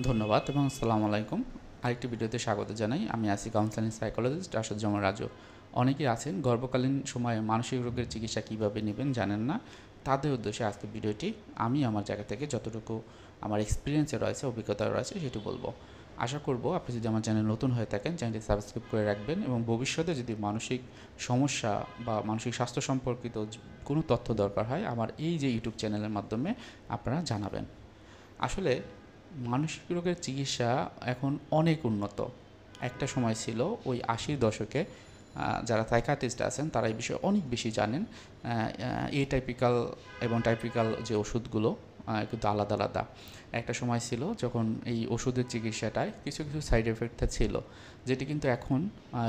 ধন্যবাদ এবং আসসালামু আলাইকুম। আরেকটি ভিডিওতে স্বাগত জানাই। আমি আছি কাউন্সেলিং সাইকোলজিস্ট আসাদুজ্জামান রাজু। অনেকেই আছেন গর্ভকালীন সময়ে মানসিক রোগের চিকিৎসা কীভাবে নেবেন জানেন না। তাদের উদ্দেশ্যে আজকের ভিডিওটি আমি আমার জায়গা থেকে যতটুকু আমার এক্সপিরিয়েন্সে রয়েছে, অভিজ্ঞতা রয়েছে সেটি বলবো। আশা করব আপনি যদি আমার চ্যানেল নতুন হয়ে থাকেন চ্যানেলটি সাবস্ক্রাইব করে রাখবেন এবং ভবিষ্যতে যদি মানসিক সমস্যা বা মানসিক স্বাস্থ্য সম্পর্কিত কোনো তথ্য দরকার হয় আমার এই যে ইউটিউব চ্যানেলের মাধ্যমে আপনারা জানাবেন। আসলে মানসিক রোগের চিকিৎসা এখন অনেক উন্নত। একটা সময় ছিল ওই ৮০-র দশকে যারা সাইকিয়াট্রিস্ট আছেন তারা এই বিষয়ে অনেক বেশি জানেন। এটাইপিক্যাল এবং টাইপিক্যাল যে ওষুধগুলো কিন্তু আলাদা আলাদা। একটা সময় ছিল যখন এই ওষুধের চিকিৎসাটায় কিছু কিছু সাইড এফেক্ট ছিল, যেটি কিন্তু এখন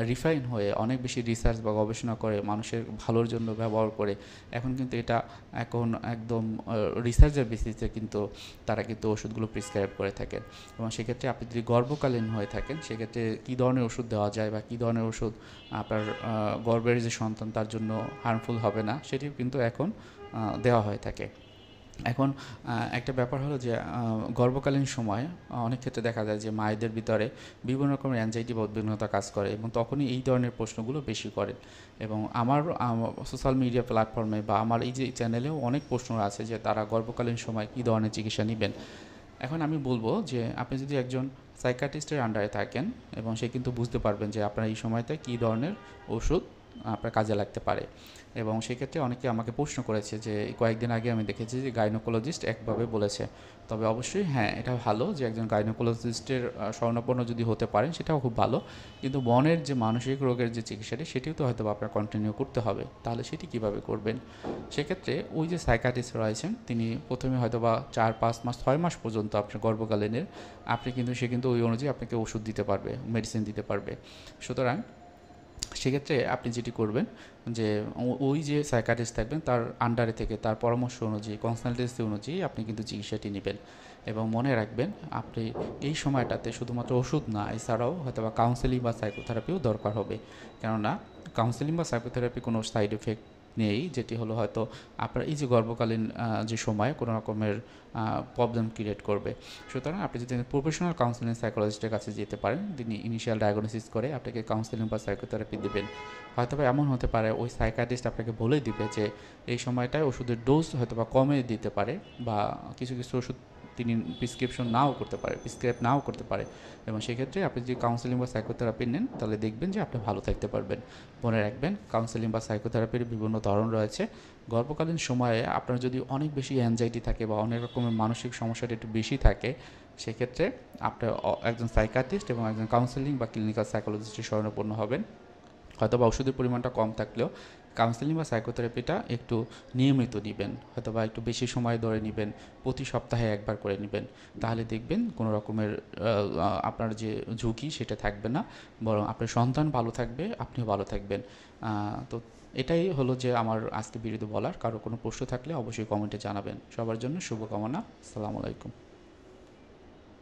রিফাইন হয়ে অনেক বেশি রিসার্চ বা গবেষণা করে মানুষের ভালোর জন্য ব্যবহার করে এখন কিন্তু এটা এখন একদম রিসার্চের বেসিসে কিন্তু তারা কিন্তু ওষুধগুলো প্রেসক্রাইব করে থাকেন। এবং সেক্ষেত্রে আপনি যদি গর্ভকালীন হয়ে থাকেন সেক্ষেত্রে কী ধরনের ওষুধ দেওয়া যায় বা কী ধরনের ওষুধ আপনার গর্ভের যে সন্তান তার জন্য হার্মফুল হবে না সেটিও কিন্তু এখন দেওয়া হয়ে থাকে। এখন একটা ব্যাপার হলো যে গর্ভকালীন সময় অনেক ক্ষেত্রে দেখা যায় যে মায়েদের ভিতরে বিভিন্ন রকমের অ্যাংজাইটি বা উদ্বিগ্নতা কাজ করে এবং তখনই এই ধরনের প্রশ্নগুলো বেশি করেন। এবং আমার সোশ্যাল মিডিয়া প্ল্যাটফর্মে বা আমার এই যে চ্যানেলেও অনেক প্রশ্ন আছে যে তারা গর্ভকালীন সময় কী ধরনের চিকিৎসা নেবেন। এখন আমি বলবো যে আপনি যদি একজন সাইকিয়াট্রিস্টের আন্ডারে থাকেন এবং সে কিন্তু বুঝতে পারবেন যে আপনার এই সময়তে কী ধরনের ওষুধ আপনার কাজে লাগতে পারে। এবং সেক্ষেত্রে অনেকে আমাকে প্রশ্ন করেছে যে কয়েকদিন আগে আমি দেখেছি যে গাইনোকোলজিস্ট একভাবে বলেছে। তবে অবশ্যই হ্যাঁ, এটা ভালো যে একজন গাইনোকোলজিস্টের শরণাপন্ন যদি হতে পারেন সেটাও খুব ভালো। কিন্তু মনের যে মানসিক রোগের যে চিকিৎসাটি সেটিও তো হয়তো আপনার কন্টিনিউ করতে হবে। তাহলে সেটি কীভাবে করবেন? সেক্ষেত্রে ওই যে সাইকিয়াট্রিস্ট রয়েছেন তিনি প্রথমে হয়তো বা ৪-৫ মাস ৬ মাস পর্যন্ত আপনার গর্ভকালীনের সে কিন্তু ওই অনুযায়ী আপনাকে ওষুধ দিতে পারবে, মেডিসিন দিতে পারবে। সুতরাং সেক্ষেত্রে আপনি যেটি করবেন যে ওই যে সাইকিয়াট্রিস্ট থাকবেন তার আন্ডারে থেকে তার পরামর্শ অনুযায়ী কনসালটেন্সি অনুযায়ী আপনি কিন্তু চিকিৎসাটি নেবেন। এবং মনে রাখবেন আপনি এই সময়টাতে শুধুমাত্র ওষুধ না এছাড়াও হয়তো বা কাউন্সেলিং বা সাইকোথেরাপিও দরকার হবে। কেননা কাউন্সেলিং বা সাইকোথেরাপি কোনো সাইড এফেক্ট নেই, যেটি হলো হয়তো আপনার এই যে গর্ভকালীন যে সময় কোনো রকমের প্রবলেম ক্রিয়েট করবে। সুতরাং আপনি যদি প্রফেশনাল কাউন্সেলিং সাইকোলজিস্টের কাছে যেতে পারেন, তিনি ইনিশিয়াল ডায়াগনোসিস করে আপনাকে কাউন্সেলিং বা সাইকোথেরাপি দেবেন। হয়তো বা এমন হতে পারে ওই সাইকিয়াট্রিস্ট আপনাকে বলে দিবে যে এই সময়টায় ওষুধের ডোজ হয়তো বা কমে দিতে পারে বা কিছু কিছু ওষুধ তিনি প্রিসক্রাইব নাও করতে পারে। এবং সেক্ষেত্রে আপনি যদি কাউন্সেলিং বা সাইকোথেরাপি নেন তাহলে দেখবেন যে আপনি ভালো থাকতে পারবেন। মনে রাখবেন কাউন্সেলিং বা সাইকোথেরাপির বিভিন্ন ধরন রয়েছে। গর্ভকালীন সময়ে আপনার যদি অনেক বেশি অ্যাংজাইটি থাকে বা অনেক রকমের মানসিক সমস্যাটা একটু বেশি থাকে সেক্ষেত্রে আপনার একজন সাইকিয়াট্রিস্ট এবং একজন কাউন্সেলিং বা ক্লিনিক্যাল সাইকোলজিস্টের শরণাপন্ন হবেন। হয়তো বা ওষুধের পরিমাণটা কম থাকলেও কাউন্সেলিং বা সাইকোথেরাপিটা একটু নিয়মিত নেবেন, হয়তো বা একটু বেশি সময় ধরে নেবেন, প্রতি সপ্তাহে একবার করে নেবেন। তাহলে দেখবেন কোনো রকমের আপনার যে ঝুঁকি সেটা থাকবে না, বরং আপনার সন্তান ভালো থাকবে, আপনিও ভালো থাকবেন। তো এটাই হলো যে আমার আজকে ভিডিওতে বলার। কারো কোনো প্রশ্ন থাকলে অবশ্যই কমেন্টে জানাবেন। সবার জন্য শুভকামনা। আসসালামু আলাইকুম।